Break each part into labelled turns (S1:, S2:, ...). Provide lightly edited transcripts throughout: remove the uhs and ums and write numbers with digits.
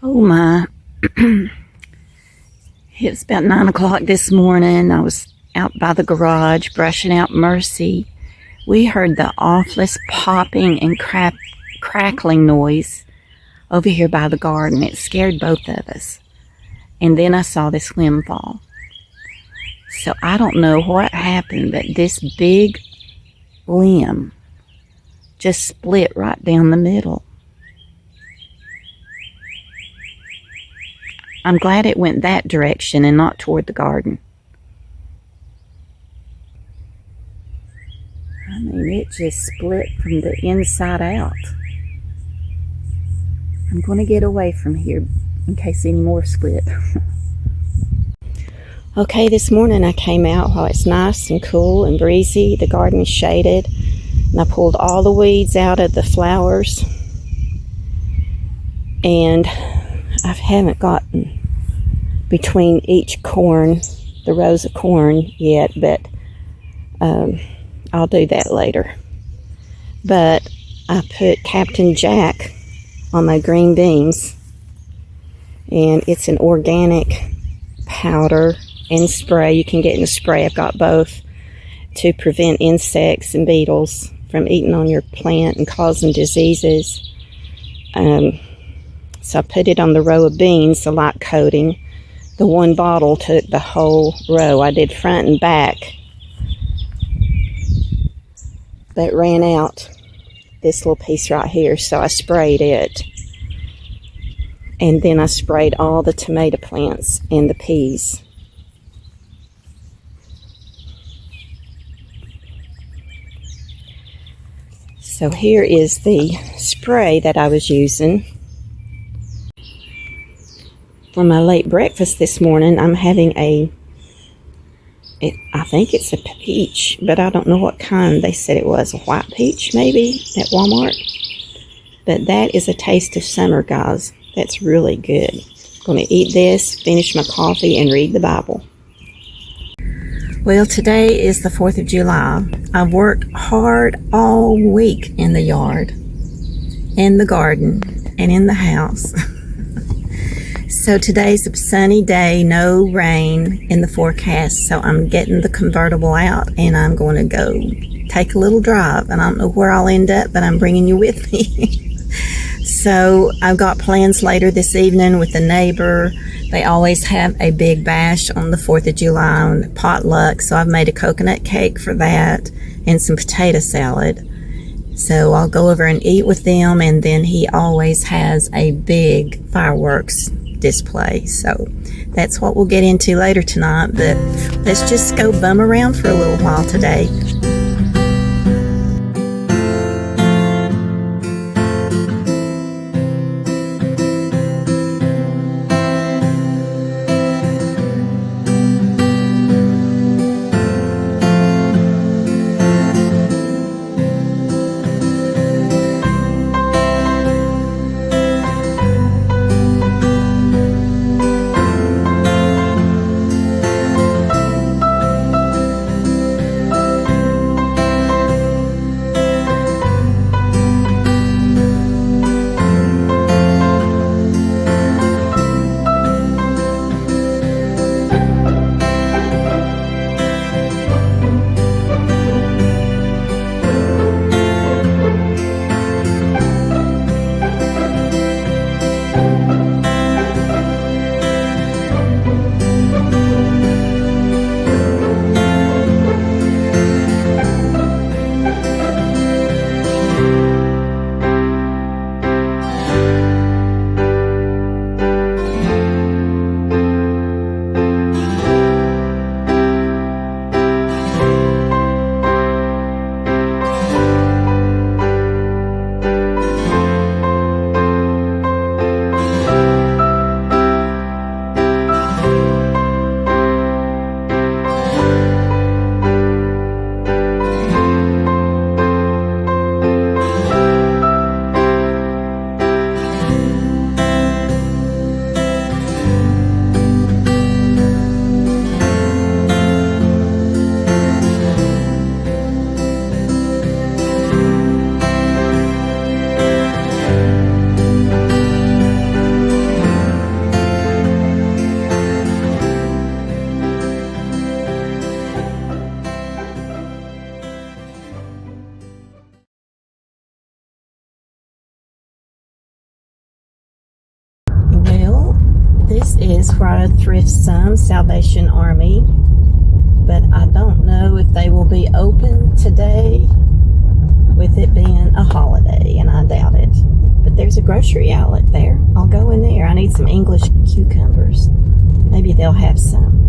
S1: Oh my. It's about 9 o'clock this morning. I was out by the garage brushing out Mercy. We heard the awfulest popping and crackling noise over here by the garden. It scared both of us. And then I saw this limb fall. So I don't know what happened, but this big limb just split right down the middle. I'm glad it went that direction and not toward the garden. I mean, it just split from the inside out. I'm going to get away from here in case any more split. Okay, this morning I came out while it's nice and cool and breezy. The garden is shaded. And I pulled all the weeds out of the flowers. And I haven't gotten between each corn, the rows of corn yet, but I'll do that later. But I put Captain Jack on my green beans, and it's an organic powder and spray. You can get in a spray. I've got both to prevent insects and beetles from eating on your plant and causing diseases. So I put it on the row of beans, the light coating. The one bottle took the whole row. I did front and back. But ran out this little piece right here, so I sprayed it. And then I sprayed all the tomato plants and the peas. So here is the spray that I was using. For my late breakfast this morning, I'm having I think it's a peach, but I don't know what kind. They said it was a white peach, maybe, at Walmart. But that is a taste of summer, guys. That's really good. I'm going to eat this, finish my coffee, and read the Bible. Well, today is the 4th of July. I've worked hard all week in the yard, in the garden, and in the house. So today's a sunny day, no rain in the forecast. So I'm getting the convertible out and I'm going to go take a little drive. And I don't know where I'll end up, but I'm bringing you with me. So I've got plans later this evening with a neighbor. They always have a big bash on the 4th of July on potluck. So I've made a coconut cake for that and some potato salad. So I'll go over and eat with them. And then he always has a big fireworks display. So that's what we'll get into later tonight. But let's just go bum around for a little while today. This is where I thrift some, Salvation Army, but I don't know if they will be open today with it being a holiday, and I doubt it. But there's a grocery outlet there. I'll go in there. I need some English cucumbers. Maybe they'll have some.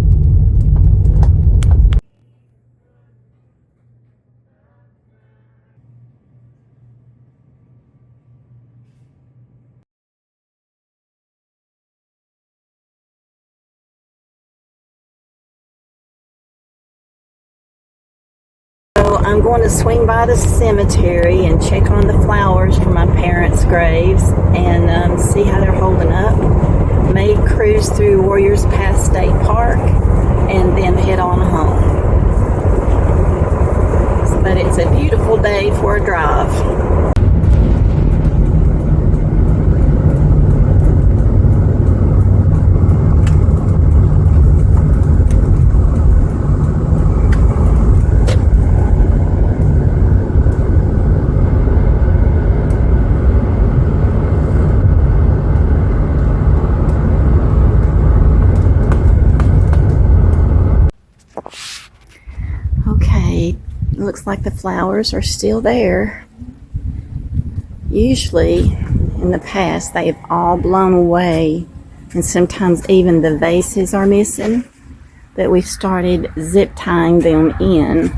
S1: So I'm going to swing by the cemetery and check on the flowers for my parents' graves and see how they're holding up. May cruise through Warriors Pass State Park and then head on home. But it's a beautiful day for a drive. Okay, looks like the flowers are still there. Usually, in the past, they've all blown away, and sometimes even the vases are missing. But we've started zip tying them in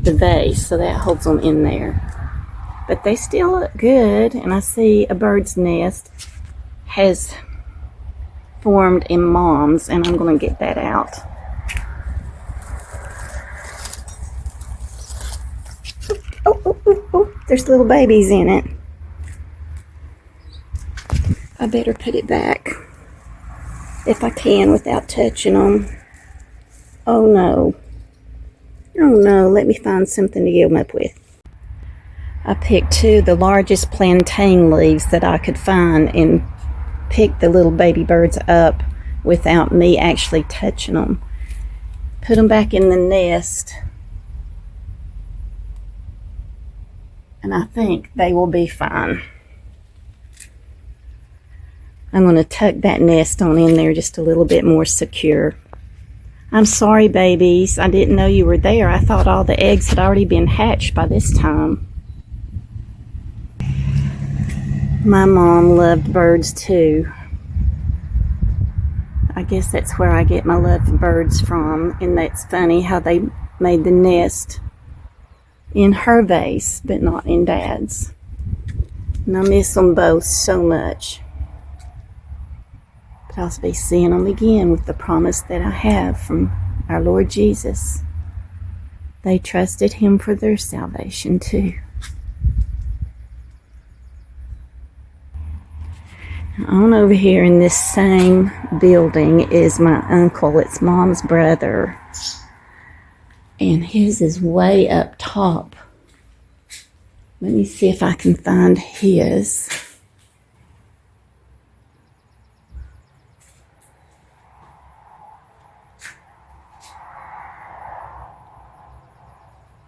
S1: the vase, so that holds them in there. But they still look good, and I see a bird's nest has formed in Mom's, and I'm going to get that out. Oh, there's little babies in it. I better put it back if I can without touching them. Oh no, let me find something to give them up with. I picked two of the largest plantain leaves that I could find and picked the little baby birds up without me actually touching them. Put them back in the nest, and I think they will be fine. I'm going to tuck that nest on in there just a little bit more secure. I'm sorry, babies. I didn't know you were there. I thought all the eggs had already been hatched by this time. My mom loved birds too. I guess that's where I get my love for birds from. And that's funny how they made the nest in her vase, but not in Dad's. And I miss them both so much. But I'll be seeing them again with the promise that I have from our Lord Jesus. They trusted Him for their salvation too. On over here in this same building is my uncle. It's Mom's brother. And his is way up top. Let me see if I can find his.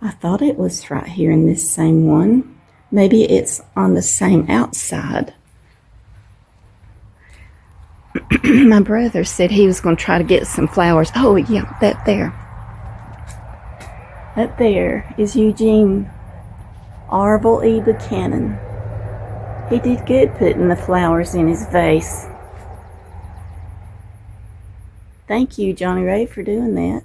S1: I thought it was right here in this same one. Maybe it's on the same outside. My brother said he was going to try to get some flowers. Oh, yeah, that there. That there is Eugene Arville E. Buchanan. He did good putting the flowers in his vase. Thank you, Johnny Ray, for doing that.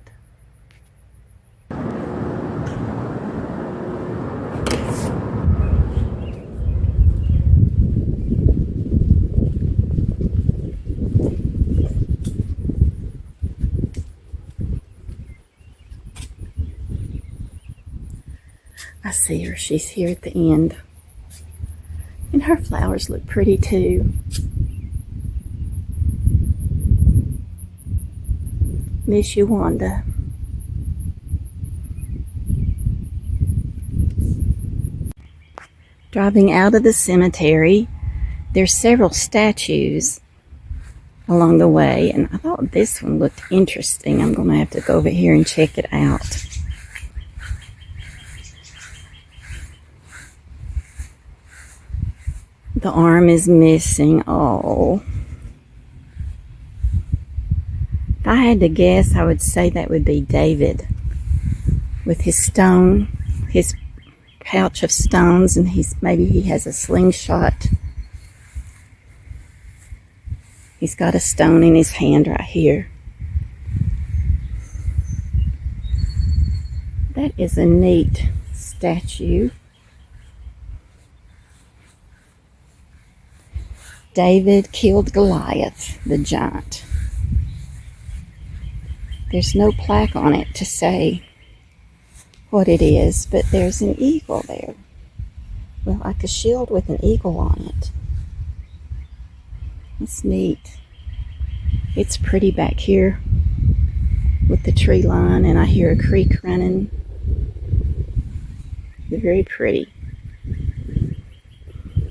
S1: I see her. She's here at the end. And her flowers look pretty too. Miss you, Wanda. Driving out of the cemetery, there's several statues along the way, and I thought this one looked interesting. I'm going to have to go over here and check it out. The arm is missing. Oh. had to guess, I would say that would be David with his pouch of stones, and maybe he has a slingshot. He's got a stone in his hand right here. That is a neat statue. David killed Goliath, the giant. There's no plaque on it to say what it is, but there's an eagle there. Well, like a shield with an eagle on it. It's neat. It's pretty back here with the tree line, and I hear a creek running. Very pretty.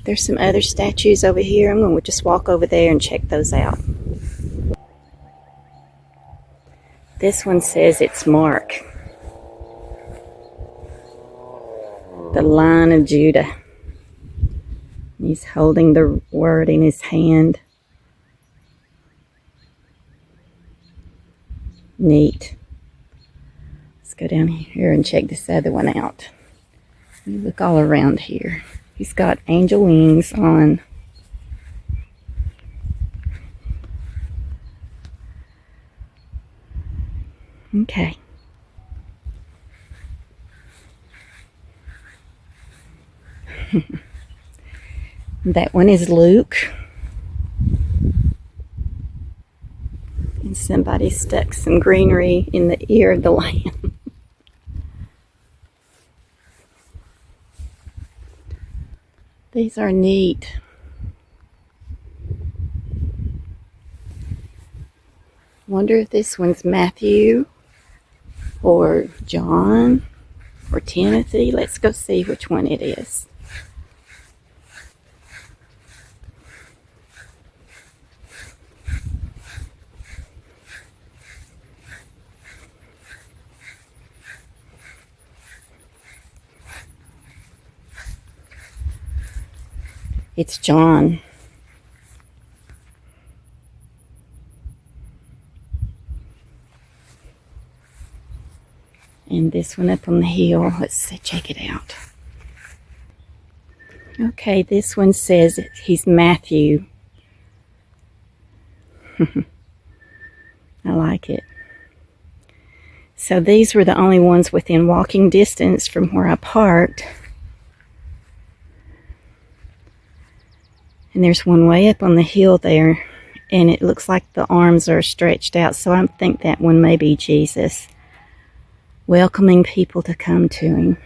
S1: There's some other statues over here. I'm going to just walk over there and check those out. This one says it's Mark, the Lion of Judah. He's holding the word in his hand. Neat. Let's go down here and check this other one out. You look all around here. He's got angel wings on. Okay. That one is Luke. And somebody stuck some greenery in the ear of the lamb. These are neat. Wonder if this one's Matthew or John or Timothy. Let's go see which one it is. It's John. And this one up on the hill, let's check it out. Okay, this one says he's Matthew. I like it. So these were the only ones within walking distance from where I parked. And there's one way up on the hill there, and it looks like the arms are stretched out, so I think that one may be Jesus, welcoming people to come to him.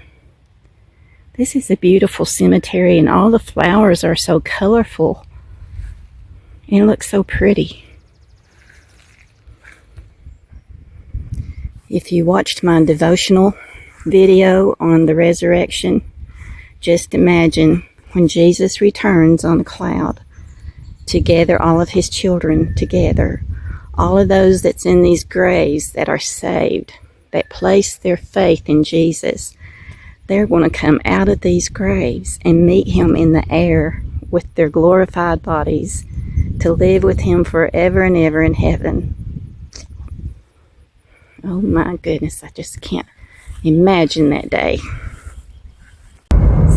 S1: This is a beautiful cemetery, and all the flowers are so colorful, and it looks so pretty. If you watched my devotional video on the resurrection, just imagine when Jesus returns on a cloud to gather all of his children together, all of those that's in these graves that are saved, that place their faith in Jesus, they're going to come out of these graves and meet him in the air with their glorified bodies to live with him forever and ever in heaven. Oh my goodness, I just can't imagine that day.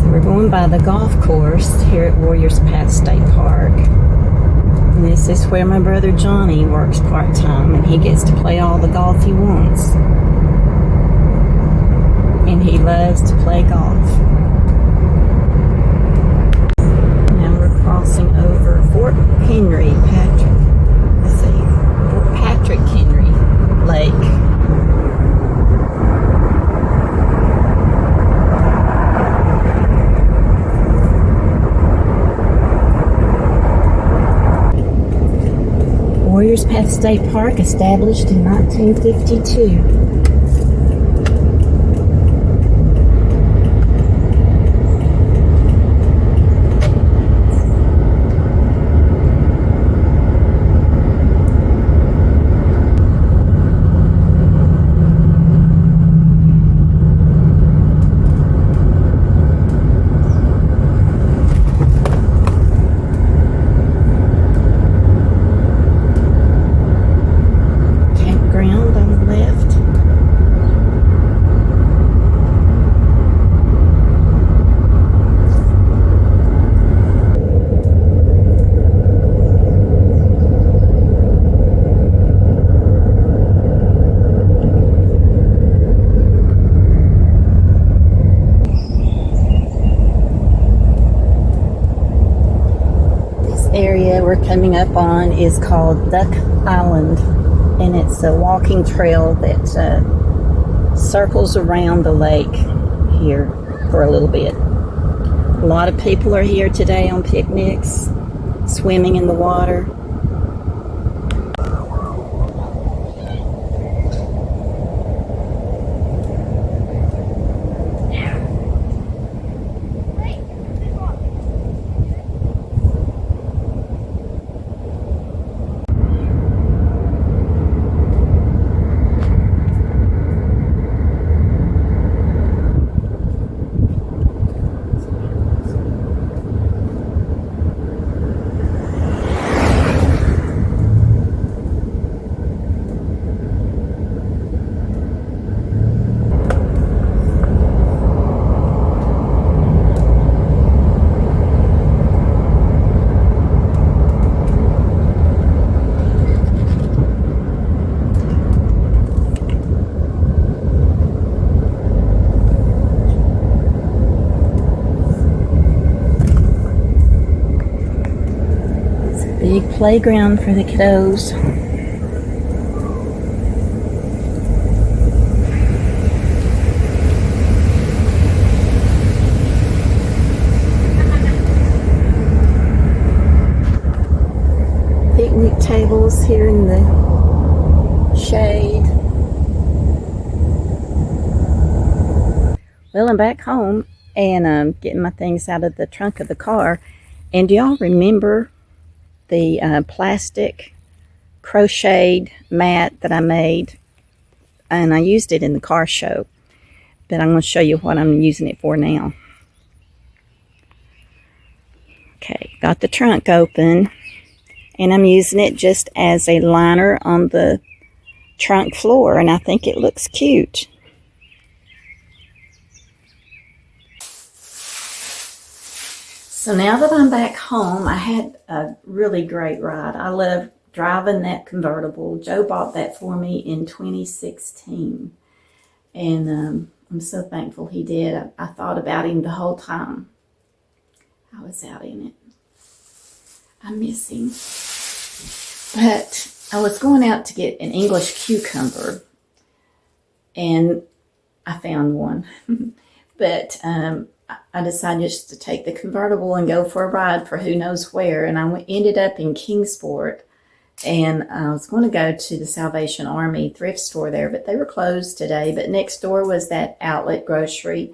S1: We're going by the golf course here at Warriors Path State Park. And this is where my brother Johnny works part-time, and he gets to play all the golf he wants. And he loves to play golf. Now we're crossing over Fort Henry Patrick Henry Lake. Warriors Path State Park, established in 1952. we're coming up on is called Duck Island, and it's a walking trail that circles around the lake here for a little bit. A lot of people are here today on picnics, swimming in the water. Big playground for the kiddos. Picnic tables here in the shade. Well, I'm back home and getting my things out of the trunk of the car. And do y'all remember the plastic crocheted mat that I made? And I used it in the car show, but I'm going to show you what I'm using it for now. Okay, got the trunk open, and I'm using it just as a liner on the trunk floor, and I think it looks cute. So now that I'm back home, I had a really great ride. I love driving that convertible. Joe bought that for me in 2016. And I'm so thankful he did. I thought about him the whole time I was out in it. I miss him. But I was going out to get an English cucumber, and I found one. But I decided just to take the convertible and go for a ride for who knows where. And I ended up in Kingsport, and I was going to go to the Salvation Army thrift store there, but they were closed today. But next door was that outlet grocery.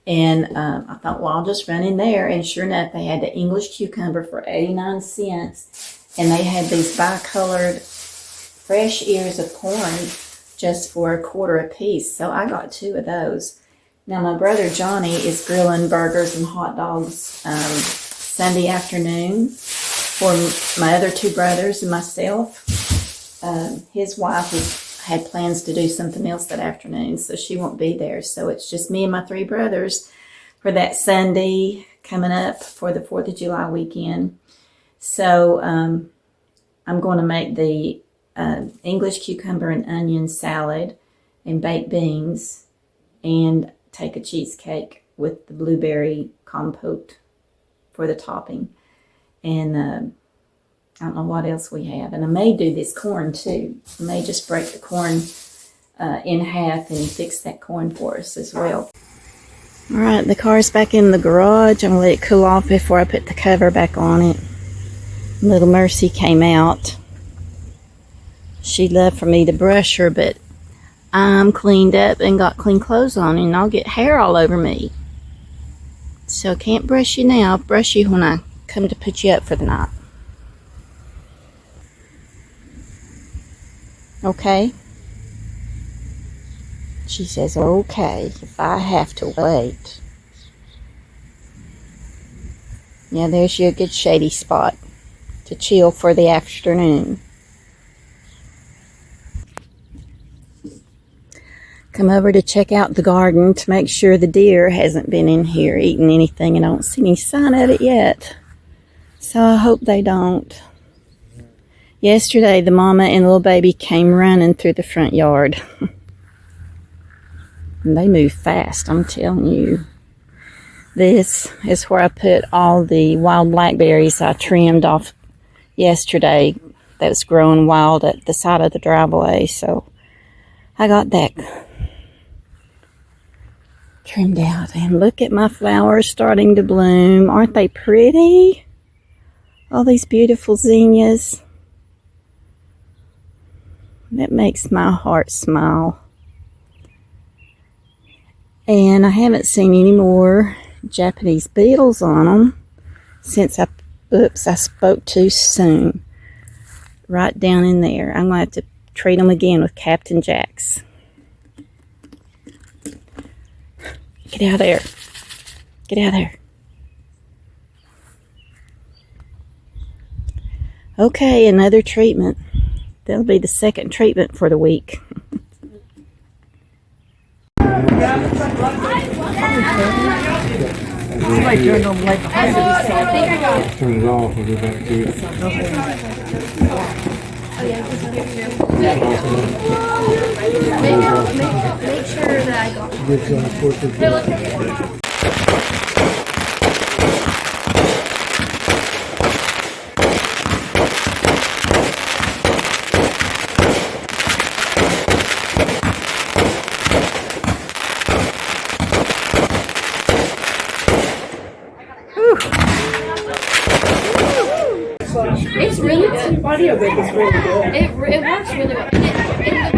S1: And I thought, well, I'll just run in there. And sure enough, they had the English cucumber for 89 cents. And they had these bicolored fresh ears of corn just for $1 a piece. So I got 2 of those. Now, my brother Johnny is grilling burgers and hot dogs Sunday afternoon for my other 2 brothers and myself. His wife had plans to do something else that afternoon, so she won't be there. So it's just me and my 3 brothers for that Sunday coming up for the 4th of July weekend. So I'm going to make the English cucumber and onion salad and baked beans, and take a cheesecake with the blueberry compote for the topping. And I don't know what else we have. And I may do this corn too. I may just break the corn in half and fix that corn for us as well. All right, the car's back in the garage. I'm going to let it cool off before I put the cover back on it. Little Mercy came out. She'd love for me to brush her, but I'm cleaned up and got clean clothes on, and I'll get hair all over me. So I can't brush you now. I'll brush you when I come to put you up for the night. Okay? She says, okay, if I have to wait. Yeah, there's your good shady spot to chill for the afternoon. Come over to check out the garden to make sure the deer hasn't been in here eating anything, and I don't see any sign of it yet. So I hope they don't. Yesterday, the mama and little baby came running through the front yard. And they move fast, I'm telling you. This is where I put all the wild blackberries I trimmed off yesterday that was growing wild at the side of the driveway. So I got that trimmed out. And look at my flowers starting to bloom. Aren't they pretty? All these beautiful zinnias. That makes my heart smile. And I haven't seen any more Japanese beetles on them since I spoke too soon. Right down in there. I'm going to have to treat them again with Captain Jack's. Get out of there. Get out of there. Okay, another treatment. That'll be the second treatment for the week.
S2: Somebody turned on the light behind us.
S3: Turn it off and go back to it.
S4: Make sure that I got it. It's really good.
S2: Audio book is really good.
S4: It works really well.